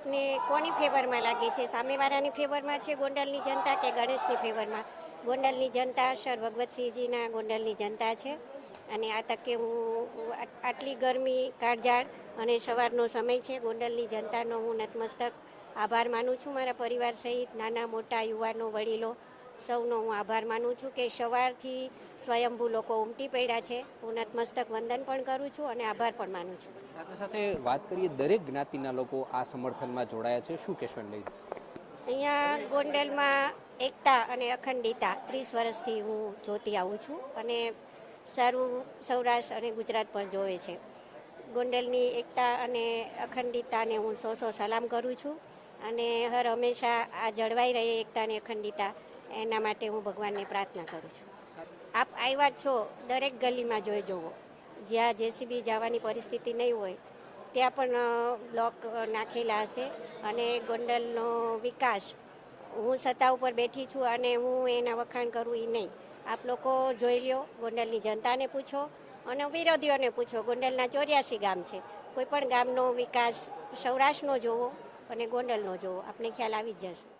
આપને કોની ફેવરમાં લાગે છે? સામેવાળાની ફેવરમાં છે ગોંડલની જનતા કે ગણેશની ફેવરમાં? ગોંડલની જનતા સર ભગવતસિંહજીના ગોંડલની જનતા છે. અને આ તકે હું આટલી ગરમી કાળઝાળ અને સવારનો સમય છે, ગોંડલની જનતાનો હું નતમસ્તક આભાર માનું છું. મારા પરિવાર સહિત નાના મોટા યુવાનો વડીલો સૌનો હું આભાર માનું છું કે સવારથી સ્વયંભૂ લોકો ઉમટી પડ્યા છે. હું નતમસ્તક વંદન પણ કરું છું અને આભાર પણ માનું છું. સાથે સાથે વાત કરીએ, દરેક જ્ઞાતિના લોકો આ સમર્થનમાં જોડાયા છે, શું કહેશો લઈ? અહીંયા ગોંડલમાં એકતા અને અખંડિતા 30 વર્ષથી હું જોતી આવું છું અને સારું સૌરાષ્ટ્ર અને ગુજરાત પણ જોવે છે. ગોંડલની એકતા અને અખંડિતાને હું સો સલામ કરું છું અને હર હંમેશા આ જળવાઈ રહે એકતા અને અખંડિતા, એના માટે હું ભગવાનને પ્રાર્થના કરું છું. આપ આવ્યા છો દરેક ગલીમાં જોઈ જુઓ, જ્યાં જેસીબી જવાની પરિસ્થિતિ નહીં હોય ત્યાં પણ બ્લોક નાખેલા હશે અને ગોંડલનો વિકાસ, હું સત્તા ઉપર બેઠી છું અને હું એના વખાણ કરું એ નહીં. આપ લોકો જોઈ લ્યો, ગોંડલની જનતાને પૂછો અને વિરોધીઓને પૂછો. ગોંડલના 84 ગામ છે, કોઈ પણ ગામનો વિકાસ સૌરાષ્ટ્રનો જોવો અને ગોંડલનો જોવો, આપને ખ્યાલ આવી જ જશે.